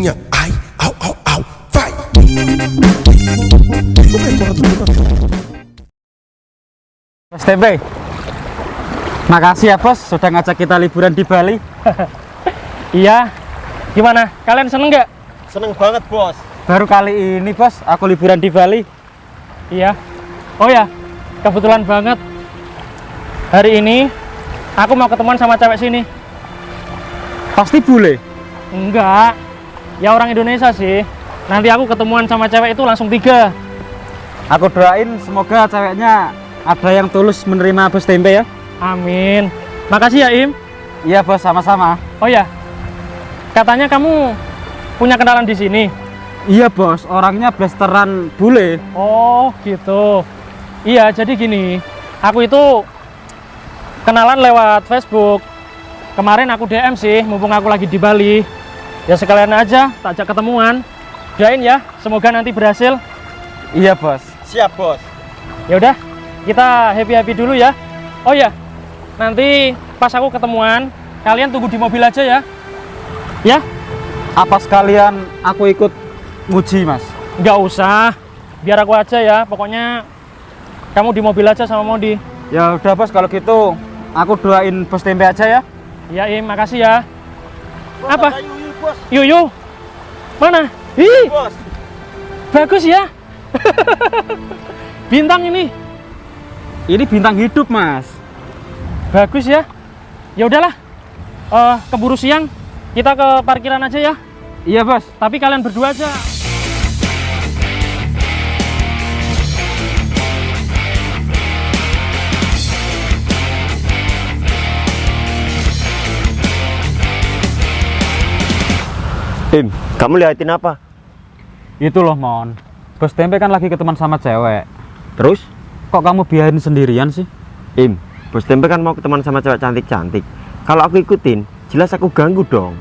punya ai, au au au, fight. Mas Tempe, makasih ya bos sudah ngajak kita liburan di Bali. Iya, gimana? Kalian seneng nggak? Seneng banget bos. Baru kali ini bos aku liburan di Bali. Iya. Oh ya, kebetulan banget. Hari ini aku mau ketemuan sama cewek sini. Pasti bule? Enggak, ya orang Indonesia sih. Nanti aku ketemuan sama cewek itu langsung 3. Aku doain semoga ceweknya ada yang tulus menerima bos Tempe ya. Amin. Makasih ya Im. Iya bos, sama-sama. Oh ya, katanya kamu punya kenalan di sini. Iya bos, orangnya blasteran bule. Oh gitu. Iya, jadi gini, aku itu kenalan lewat Facebook. Kemarin aku DM sih, mumpung aku lagi di Bali. Ya sekalian aja, tak ajak ketemuan. Doain ya, semoga nanti berhasil. Iya bos. Siap bos. Ya udah, kita happy dulu ya. Oh ya, nanti pas aku ketemuan, kalian tunggu di mobil aja ya. Ya? Apa sekalian aku ikut nguji mas? Nggak usah, biar aku aja ya. Pokoknya kamu di mobil aja sama Modi. Ya udah bos, kalau gitu aku doain bos Tempe aja ya. Ya Im, makasih ya. Bos, Apa? ada Yuyu bos. Yuyu, mana? Ih, Bos. bagus ya. Bintang ini. Ini bintang hidup mas. Bagus ya. Ya udahlah. Keburu siang, kita ke parkiran aja ya. Iya bos. Tapi kalian berdua aja. Im, kamu liatin apa? Itu loh Mon, bos Tempe kan lagi ketemuan sama cewek. Terus? Kok kamu biarin sendirian sih? Im, bos Tempe kan mau ketemuan sama cewek cantik-cantik. Kalau aku ikutin, jelas aku ganggu dong.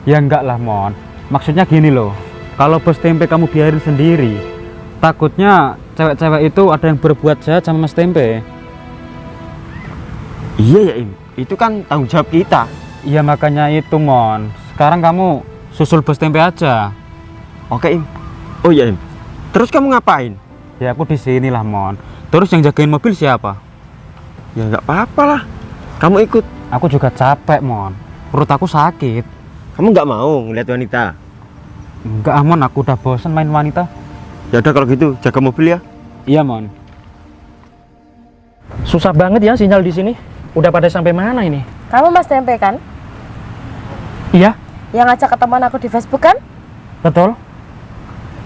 Ya enggak lah Mon, maksudnya gini loh, kalau bos Tempe kamu biarin sendiri, takutnya cewek-cewek itu ada yang berbuat jahat sama mas Tempe. Iya ya Im, itu kan tanggung jawab kita. Iya makanya itu Mon, sekarang kamu susul bos Tempe aja. Oke Im. Oh iya Im, terus kamu ngapain? Ya aku di sini lah Mon. Terus yang jagain mobil siapa? Ya nggak apa-apa lah, kamu ikut. Aku juga capek Mon, perut aku sakit. Kamu nggak mau ngeliat wanita? Enggak Mon, aku udah bosan main wanita. Ya udah kalau gitu, jaga mobil ya. Iya Mon. Susah banget ya sinyal di sini. Udah pada sampai mana ini? Kamu Mas Tempe kan? Iya, Yang ngajak ketemuan aku di Facebook kan? betul.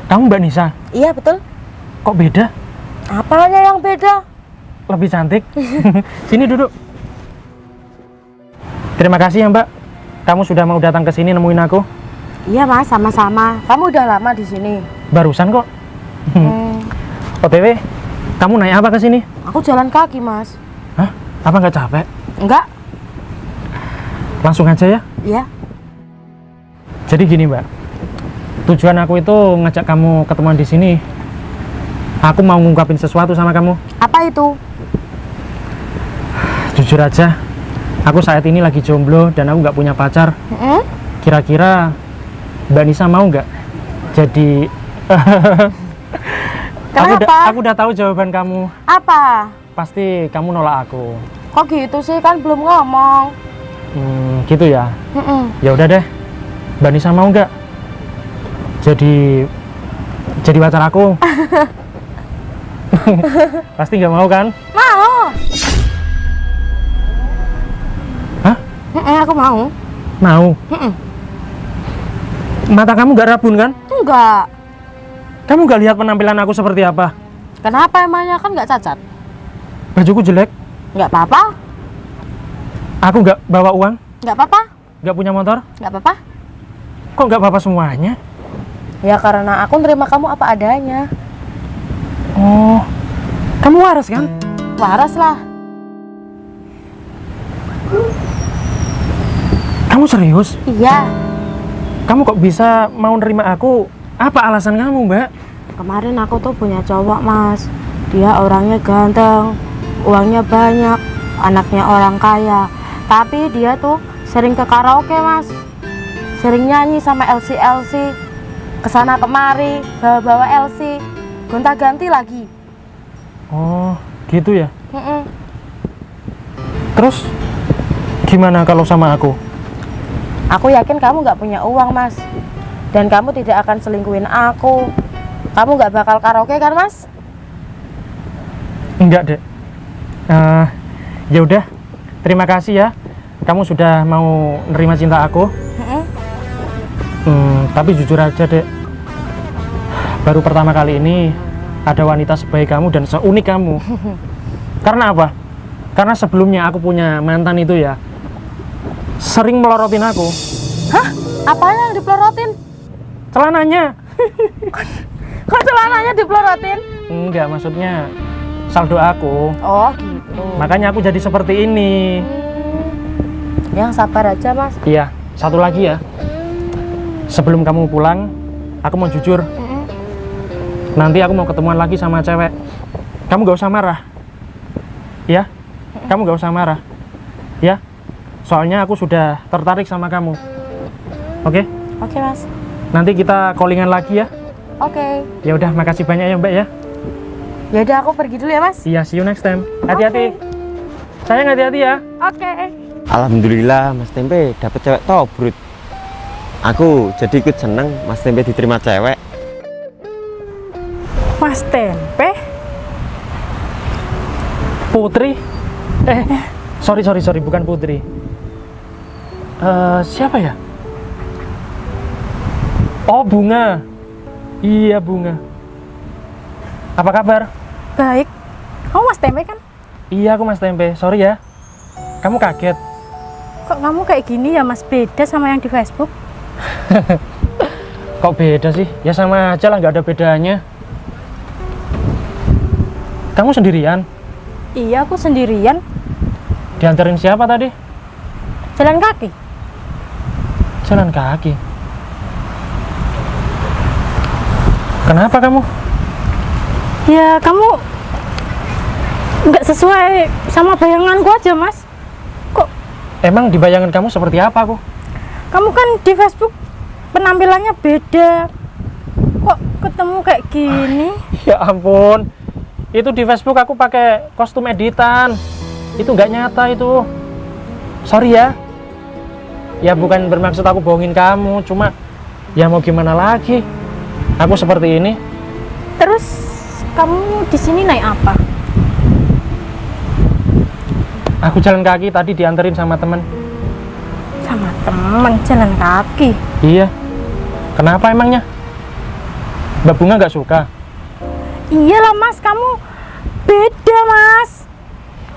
Kamu Mbak Nisa, Iya betul. kok beda? Apanya yang beda? Lebih cantik. Sini duduk. Terima kasih ya Mbak. Kamu sudah mau datang ke sini nemuin aku. Iya Mas, sama-sama. Kamu udah lama di sini. Barusan kok. OTW, kamu naik apa ke sini? Aku jalan kaki Mas. Hah? Apa nggak capek? Enggak? Langsung aja ya. Iya. Jadi gini Mbak, tujuan aku itu ngajak kamu ketemuan di sini. Aku mau ngungkapin sesuatu sama kamu. Apa itu? Jujur aja, aku saat ini lagi jomblo dan aku nggak punya pacar. Kira-kira Mbak Nisa mau nggak? Jadi, Kenapa? aku udah tahu jawaban kamu. Apa? Pasti kamu nolak aku. Kok gitu sih, kan belum ngomong. Gitu ya. Ya udah deh, Mbak Nisa mau nggak? Jadi pacar aku. Pasti nggak mau kan? Mau. Hah? Aku mau. Mau. Mata kamu nggak rabun kan? Enggak. Kamu nggak lihat penampilan aku seperti apa? Kenapa emangnya, kan nggak cacat? Bajuku jelek. Nggak apa-apa. Aku nggak bawa uang. Nggak apa-apa. Nggak punya motor. Nggak apa-apa. Kok nggak apa-apa semuanya? Ya karena aku nerima kamu apa adanya. Oh, kamu waras kan? Waras lah. Kamu serius? Iya. Kamu kok bisa mau nerima aku? Apa alasan kamu, Mbak? Kemarin aku tuh punya cowok Mas. Dia orangnya ganteng, uangnya banyak, anaknya orang kaya. Tapi dia tuh sering ke karaoke Mas. sering nyanyi sama LC kesana kemari, bawa LC, gonta-ganti lagi. Oh, gitu ya. Mm-mm. Terus gimana kalau sama aku? Aku yakin kamu nggak punya uang, Mas, dan kamu tidak akan selingkuhin aku. Kamu nggak bakal karaoke kan, Mas? Enggak, Dek. Ya udah, terima kasih ya. Kamu sudah mau nerima cinta aku. Tapi jujur aja, Dek, baru pertama kali ini ada wanita sebaik kamu dan seunik kamu. Karena apa? Karena sebelumnya aku punya mantan itu ya, sering melorotin aku. Hah? Apanya yang dipelorotin? Celananya. Kok celananya dipelorotin? Enggak, maksudnya saldo aku. Oh gitu. Makanya aku jadi seperti ini. Yang sabar aja, Mas. Iya, satu lagi ya. Sebelum kamu pulang, aku mau jujur. Nanti aku mau ketemuan lagi sama cewek. Kamu gak usah marah. Ya? Kamu gak usah marah. Ya? Soalnya aku sudah tertarik sama kamu. Oke? Oke, Mas. Nanti kita callingan lagi ya. Oke. Ya udah, makasih banyak ya, Mbak ya. Ya udah, aku pergi dulu ya, Mas. Iya, see you next time. Hati-hati. Sayang, hati-hati ya. Oke. Alhamdulillah Mas Tempe dapet cewek tobrut. Aku jadi ikut seneng Mas Tempe diterima cewek. Mas Tempe? Putri? Sorry, bukan Putri. Siapa ya? Oh, Bunga. Iya, Bunga. Apa kabar? Baik. Kamu Mas Tempe kan? Iya, aku Mas Tempe. Sorry ya. Kamu kaget? Kok kamu kayak gini ya, Mas? Beda sama yang di Facebook? Kok beda sih? Ya sama aja lah, nggak ada bedanya. Kamu sendirian? Iya, aku sendirian. Diantarin siapa tadi? Jalan kaki. Jalan kaki. Kenapa kamu? Ya, kamu nggak sesuai sama bayanganku aja, Mas. Kok Emang di bayangan kamu seperti apa aku? kamu kan di Facebook penampilannya beda. Kok ketemu kayak gini? Ya ampun. Itu di Facebook aku pakai kostum editan. Itu nggak nyata itu. Sorry ya. Ya bukan bermaksud aku bohongin kamu, cuma ya mau gimana lagi. Aku seperti ini. Terus kamu di sini naik apa? Aku jalan kaki tadi dianterin sama temen. Sama temen jalan kaki. Iya. Kenapa emangnya? Mbak Bunga nggak suka? Iyalah, Mas, kamu beda, Mas.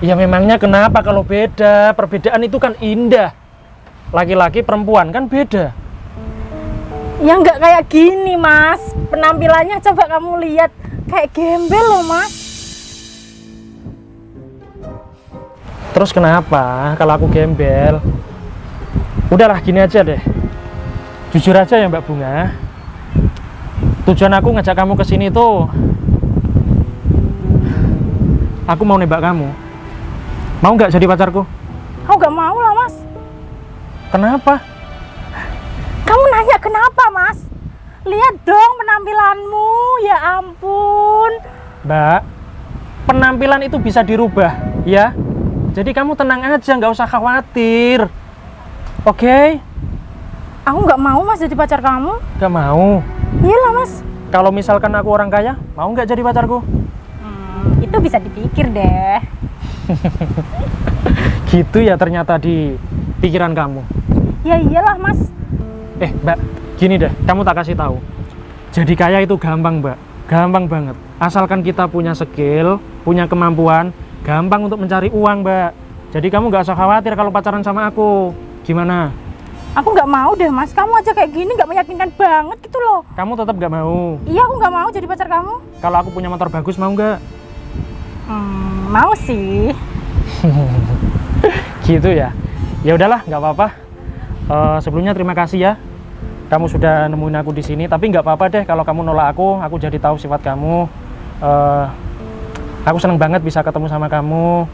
Ya memangnya kenapa kalau beda? Perbedaan itu kan indah. Laki-laki perempuan kan beda. Ya nggak kayak gini, Mas. Penampilannya coba kamu lihat, kayak gembel loh, Mas. Terus kenapa kalau aku gembel? Udahlah gini aja deh. Jujur aja ya Mbak Bunga. Tujuan aku ngajak kamu ke sini tuh aku mau nembak kamu. Mau nggak jadi pacarku? Aku nggak mau lah, Mas. Kenapa? Kamu nanya kenapa, Mas? Lihat dong penampilanmu, ya ampun. Mbak, penampilan itu bisa dirubah, ya. Jadi kamu tenang aja, nggak usah khawatir. Oke? Aku nggak mau, Mas, jadi pacar kamu. Nggak mau. Iyalah, Mas. Kalau misalkan aku orang kaya, mau nggak jadi pacarku? Itu bisa dipikir deh. Gitu ya ternyata di pikiran kamu. Ya iyalah, Mas. Mbak, gini deh, kamu tak kasih tahu. Jadi kaya itu gampang, Mbak. Gampang banget. Asalkan kita punya skill, punya kemampuan, gampang untuk mencari uang, Mbak. Jadi kamu nggak usah khawatir kalau pacaran sama aku. Gimana? Aku nggak mau deh, Mas. Kamu aja kayak gini nggak meyakinkan banget gitu loh. Kamu tetap nggak mau? Iya, aku nggak mau jadi pacar kamu. Kalau aku punya motor bagus, mau nggak? Mau sih. Gitu ya. Ya udahlah, nggak apa-apa. Sebelumnya terima kasih ya. Kamu sudah nemuin aku di sini. Tapi nggak apa-apa deh kalau kamu nolak aku jadi tahu sifat kamu. Aku seneng banget bisa ketemu sama kamu.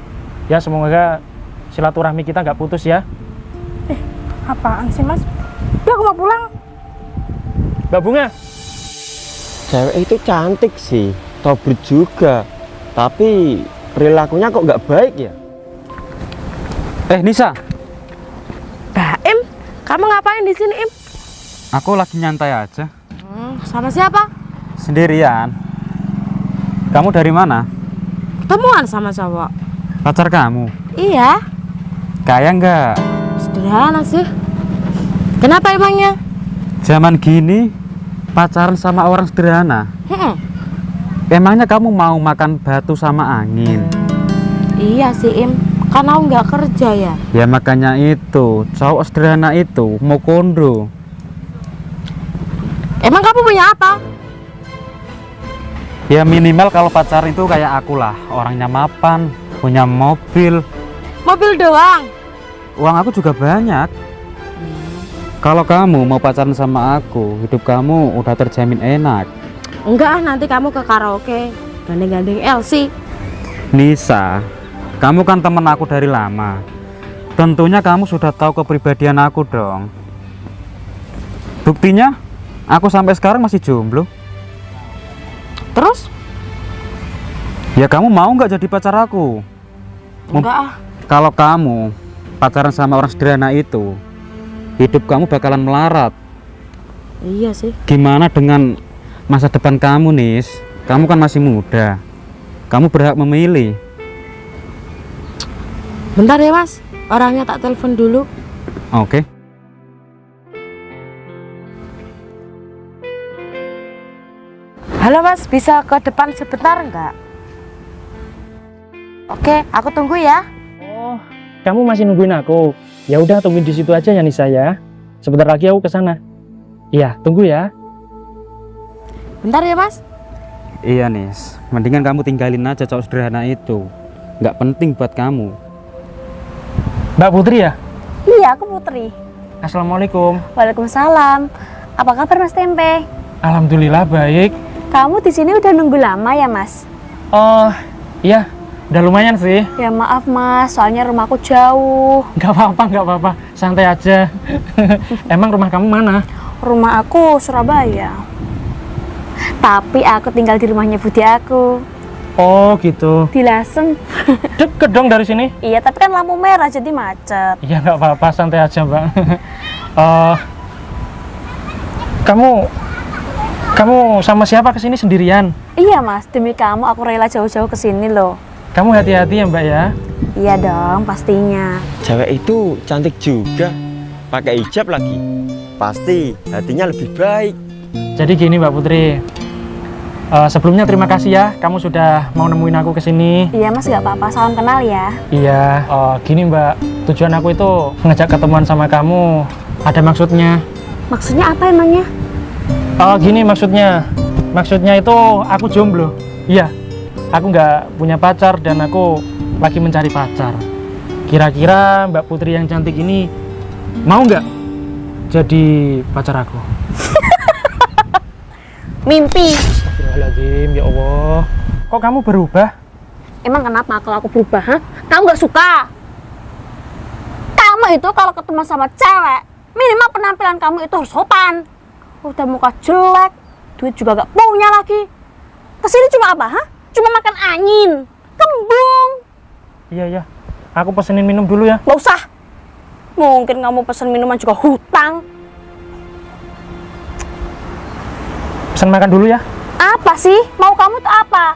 Ya semoga silaturahmi kita nggak putus ya. Apaan sih, Mas? Udah aku mau pulang. Mbak Bunga, Cewek itu cantik sih, tobrut juga. Tapi perilakunya kok nggak baik ya? Nisa, Bah, Im, kamu ngapain di sini, Im? aku lagi nyantai aja. Sama siapa? Sendirian. Kamu dari mana? Ketemuan sama cowok. Pacar kamu? Iya, Kaya nggak? sederhana sih. Kenapa emangnya? Zaman gini pacaran sama orang sederhana. Hmm, Emangnya kamu mau makan batu sama angin? iya sih, Im. Karena aku nggak kerja ya. Ya makanya itu, cowok sederhana itu mau kondo. Emang kamu punya apa? Ya minimal kalau pacar itu kayak aku lah, orangnya mapan, punya mobil, Mobil doang. uang aku juga banyak. Kalau kamu mau pacaran sama aku, hidup kamu udah terjamin enak. Enggak, nanti kamu ke karaoke gandeng-gandeng Elsie. Nisa, kamu kan temen aku dari lama. Tentunya kamu sudah tahu kepribadian aku dong. Buktinya, aku sampai sekarang masih jomblo. Terus? Ya kamu mau nggak jadi pacar aku? Enggak ah. Kalau kamu pacaran sama orang sederhana itu, hidup kamu bakalan melarat. Iya sih. Gimana dengan masa depan kamu, Nis? Kamu kan masih muda. Kamu berhak memilih. Bentar ya, Mas. Orangnya tak telepon dulu. Oke. Halo, Mas. Bisa ke depan sebentar enggak? Oke, aku tunggu ya. oh, kamu masih nungguin aku? Ya udah, tungguin di situ aja ya Nisa ya. Sebentar lagi aku ke sana. Iya, tunggu ya. Bentar ya, Mas. Iya, Nis. Mendingan kamu tinggalin aja cowok sederhana itu. Nggak penting buat kamu. Mbak Putri ya? Iya, aku Putri. Assalamualaikum. Waalaikumsalam. Apa kabar Mas Tempe? Alhamdulillah baik. Kamu di sini udah nunggu lama ya, Mas? Oh, iya, udah lumayan sih. Ya maaf, Mas. Soalnya rumahku jauh. Nggak apa-apa. Santai aja. Emang rumah kamu mana? Rumah aku Surabaya. Tapi aku tinggal di rumahnya Budi aku. Oh, gitu. Di Lasem. Deket dong dari sini. Iya, tapi kan lampu merah jadi macet. Iya, nggak apa-apa. Santai aja, Mbak. Kamu sama siapa kesini sendirian? Iya, Mas. Demi kamu aku rela jauh-jauh ke sini loh. Kamu hati-hati ya, Mbak ya. Iya dong, pastinya. Cewek itu cantik juga, pakai hijab lagi. Pasti hatinya lebih baik. Jadi gini, Mbak Putri. Sebelumnya terima kasih ya, kamu sudah mau nemuin aku ke sini. Iya, Mas, nggak apa-apa. Salam kenal ya. Iya, gini Mbak, tujuan aku itu ngajak ketemuan sama kamu. Ada maksudnya. Maksudnya apa emangnya? Gini maksudnya itu aku jomblo. Iya, aku nggak punya pacar dan aku lagi mencari pacar. Kira-kira Mbak Putri yang cantik ini mau nggak jadi pacar aku? Mimpi. Astagfirullahaladzim, ya Allah. Kok kamu berubah? Emang kenapa kalau aku berubah, ha? Kamu nggak suka? Kamu itu kalau ketemu sama cewek, minimal penampilan kamu itu harus sopan. Udah muka jelek, duit juga gak punya lagi. Kesini cuma apa, ha? Cuma makan angin, kembung. Iya, aku pesenin minum dulu ya. Gak usah. Mungkin kamu pesen minuman juga hutang. Pesan makan dulu ya. Apa sih? Mau kamu tuh apa?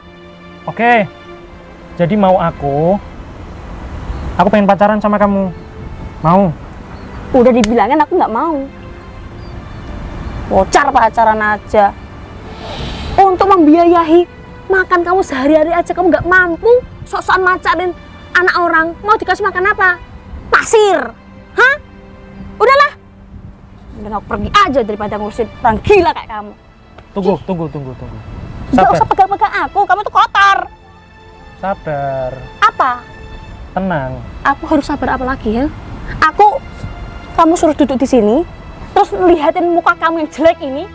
Oke, jadi mau aku pengen pacaran sama kamu. Mau? Udah dibilangin aku nggak mau. Bocor pacaran aja. Untuk membiayai makan kamu sehari-hari aja kamu nggak mampu. Sok-sokan macarin anak orang. Mau dikasih makan apa? Pasir. Hah? Udahlah. Udah aku pergi aja daripada ngurusin orang gila kayak kamu. Tunggu. Nggak usah pegang-pegang aku. Kamu tuh kotor. Sabar, Apa? tenang. Aku harus sabar apa lagi ya? Kamu suruh duduk di sini, terus lihatin muka kamu yang jelek ini.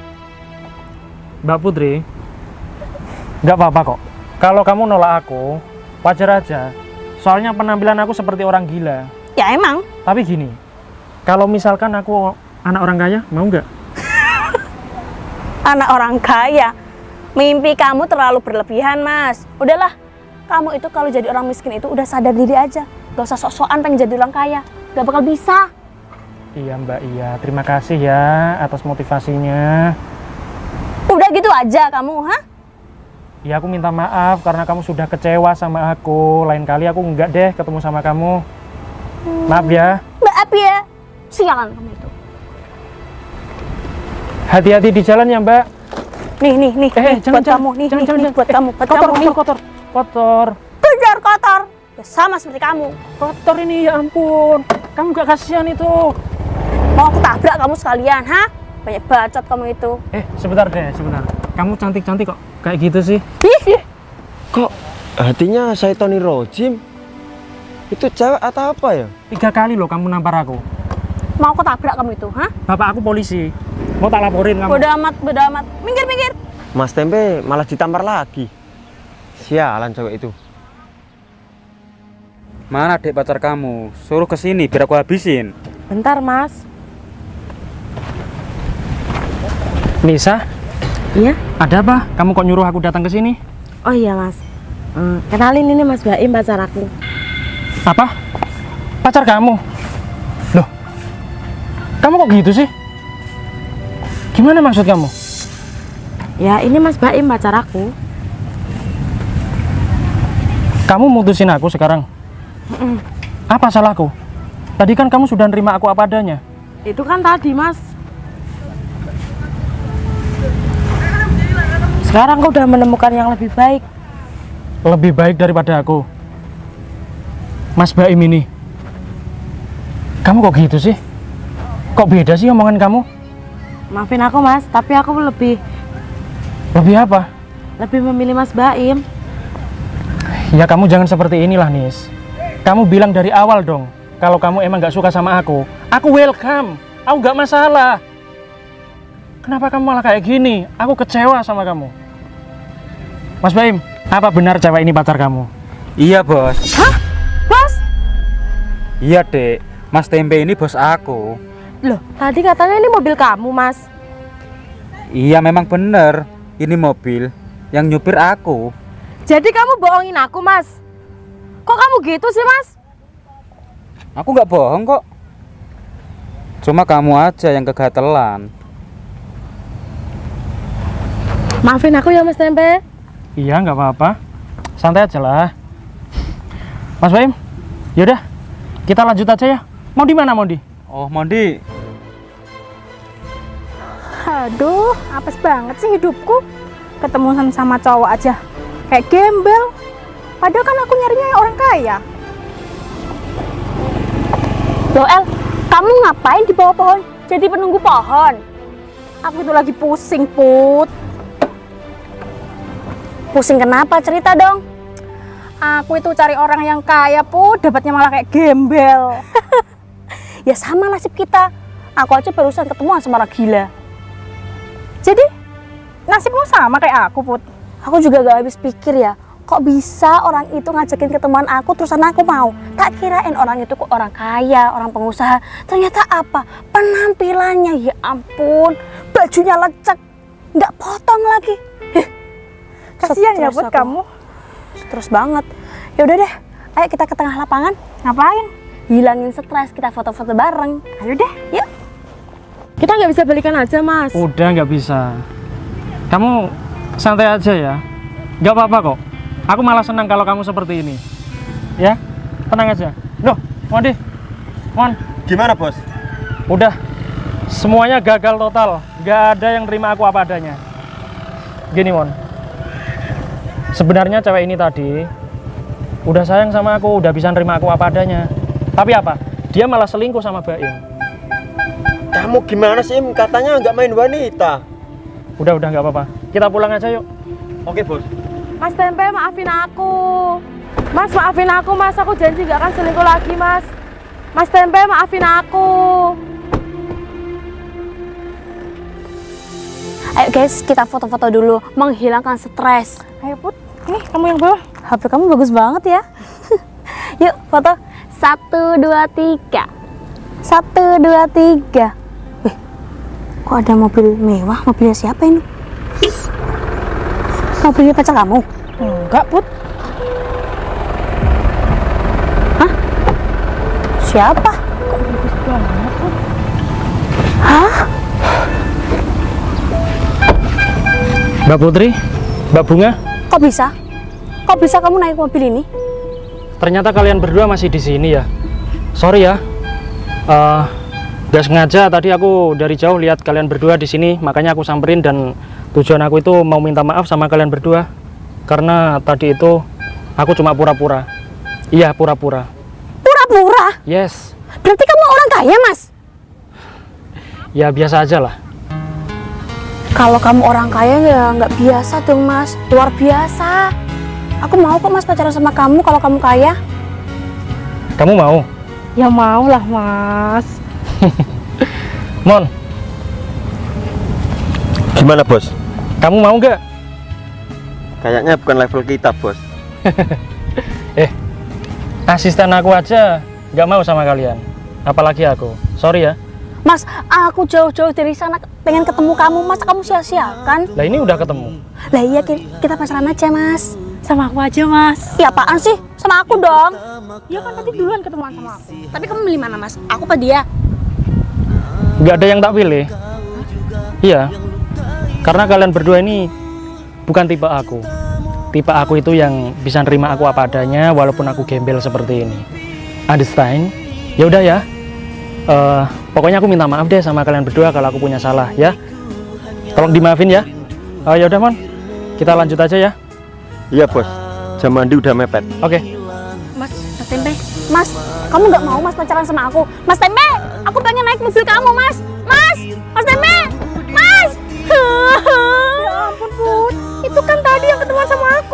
Mbak Putri, nggak apa-apa kok. Kalau kamu nolak aku, wajar aja. Soalnya penampilan aku seperti orang gila. Ya emang. Tapi gini, kalau misalkan aku anak orang kaya, mau nggak? Anak orang kaya. Mimpi kamu terlalu berlebihan, Mas. Udahlah, kamu itu kalau jadi orang miskin itu udah sadar diri aja. Gak usah sok-sokan pengen jadi orang kaya. Gak bakal bisa. Iya Mbak, iya. Terima kasih ya atas motivasinya. Udah gitu aja kamu, hah? Ya aku minta maaf karena kamu sudah kecewa sama aku. Lain kali aku enggak deh ketemu sama kamu. Maaf ya. Maaf ya. Sialan kamu itu. Hati-hati di jalan ya Mbak. Nih, Jangan, buat kamu. Nih, buat kamu. Buat Kotor, kamu, nih. kotor. Kejar kotor. Ya sama seperti kamu. Kotor ini, ya ampun. Kamu gak kasihan itu. Mau aku tabrak kamu sekalian, hah? Banyak bacot kamu itu. Sebentar deh, sebentar. Kamu cantik-cantik kok. Kayak gitu sih. Ih, Kok hatinya Syaitoni Rojim? Itu cewek atau apa ya? 3 kali loh kamu nampar aku. mau aku tabrak kamu itu, hah? Bapak aku polisi. Mau tak laporin kamu. Bodoh amat. Minggir. Mas Tempe malah ditampar lagi. Sialan cewek itu. Mana adik pacar kamu? Suruh kesini biar aku habisin. Bentar, Mas. Nisa, Iya? ada apa? Kamu kok nyuruh aku datang ke sini? Oh iya, Mas. Kenalin ini Mas Baim, pacar aku. Apa? Pacar kamu? Loh, kamu kok gitu sih? Gimana maksud kamu? Ya, ini Mas Baim, pacar aku. Kamu mutusin aku sekarang? Apa salahku? Tadi kan kamu sudah nerima aku apa adanya. Itu kan tadi, Mas. Sekarang aku udah menemukan yang lebih baik. Lebih baik daripada aku. Mas Baim ini. Kamu kok gitu sih? Kok beda sih omongan kamu? Maafin aku, Mas, tapi aku lebih Lebih apa? memilih Mas Baim. Ya kamu jangan seperti inilah, Nis. Kamu bilang dari awal dong, kalau kamu emang gak suka sama aku welcome, aku gak masalah. Kenapa kamu malah kayak gini? Aku kecewa sama kamu. Mas Baim, apa benar cewek ini pacar kamu? Iya bos. Hah? Bos? Iya dek, Mas Tempe ini bos aku. Loh, tadi katanya ini mobil kamu, Mas. Iya memang bener, ini mobil yang nyupir aku. Jadi kamu bohongin aku, Mas? Kok kamu gitu sih, Mas? Aku nggak bohong kok. Cuma kamu aja yang kegatelan. Maafin aku ya, Mas Tempe. Iya, nggak apa-apa. Santai aja lah. Mas Baim, yaudah, kita lanjut aja ya. Mau di mana, Mondi? Oh Mondi, Aduh, apes banget sih hidupku. Ketemu sama cowok aja kayak gembel. Padahal kan aku nyarinya orang kaya. Loh El, kamu ngapain di bawah pohon? Jadi penunggu pohon. Aku itu lagi pusing, Put. Pusing kenapa? Cerita dong. Aku itu cari orang yang kaya, Put. Dapatnya malah kayak gembel. Ya sama nasib kita. Aku aja barusan ketemu sama orang gila. Jadi nasibmu sama kayak aku, Put. Aku juga gak habis pikir ya, kok bisa orang itu ngajakin ketemuan aku terusan aku mau. Tak kirain orang itu kok orang kaya, orang pengusaha. Ternyata apa? Penampilannya, ya ampun, bajunya lecek, nggak potong lagi. Kasihan ya buat kamu. Terus banget. Ya udah deh, ayo kita ke tengah lapangan. Ngapain? Hilangin stres, kita foto-foto bareng. Ayo deh, yuk. Kita nggak bisa balikan aja, Mas. Udah nggak bisa. Kamu santai aja ya. Nggak apa-apa kok. Aku malah senang kalau kamu seperti ini. Ya, tenang aja. Loh, Mondi, Mon, Gimana, Bos? udah. Semuanya gagal total. Nggak ada yang terima aku apa adanya. Gini, Mon. Sebenarnya cewek ini tadi udah sayang sama aku, udah bisa nerima aku apa adanya. Tapi apa? Dia malah selingkuh sama Baim. Kamu gimana sih? Katanya nggak main wanita. Udah nggak apa-apa. Kita pulang aja yuk. Oke, Bos. Mas Tempe, maafin aku. Mas, maafin aku, Mas. Aku janji gak akan selingkuh lagi, Mas. Mas Tempe, maafin aku. Ayo guys, kita foto-foto dulu, menghilangkan stres. Ayo Put, ini kamu yang bawa. HP kamu bagus banget ya. Yuk foto. 1, 2, 3. 1, 2, 3. Wih, Kok ada mobil mewah? Mobilnya siapa ini? Mobilnya pacar kamu? Enggak, Put. Hah? Siapa? Hah? Mbak Putri, Mbak Bunga, Kok bisa? Kok bisa kamu naik mobil ini? ternyata kalian berdua masih di sini ya. Sorry ya, gak sengaja tadi aku dari jauh lihat kalian berdua di sini, makanya aku samperin dan tujuan aku itu mau minta maaf sama kalian berdua karena tadi itu aku cuma pura-pura. Iya, pura-pura. Pura-pura? Yes, Berarti kamu orang kaya, Mas? ya biasa aja lah. Kalau kamu orang kaya ya nggak biasa dong, Mas. Luar biasa. Aku mau kok Mas pacaran sama kamu kalau kamu kaya. Kamu mau? Ya mau lah, Mas. Mon, Gimana bos? kamu mau nggak? Kayaknya bukan level kita bos. Asisten aku aja nggak mau sama kalian, apalagi aku. Sorry ya. Mas, aku jauh-jauh dari sana pengen ketemu kamu. Masa kamu sia-siakan? Lah ini udah ketemu. Lah iya, kita pacaran aja, Mas. Sama aku aja, Mas. Ya apaan sih? Sama aku dong. Ya kan tadi duluan ketemuan sama aku. Tapi kamu milih mana, Mas? Aku apa dia? Nggak ada yang tak pilih. Iya, karena kalian berdua ini bukan tipe aku. Tipe aku itu yang bisa nerima aku apa adanya walaupun aku gembel seperti ini. Understand? Ya udah ya. Pokoknya aku minta maaf deh sama kalian berdua kalau aku punya salah ya. Tolong dimaafin ya. Ya udah Mon, kita lanjut aja ya. Iya bos, jam mandi udah mepet. Oke. Mas Tempe. Mas, kamu nggak mau Mas pacaran sama aku? Mas Tempe, aku pengen naik mobil kamu, Mas. Mas Tempe. Mas. Ya ampun, Put. Itu kan tadi yang ketemuan sama aku.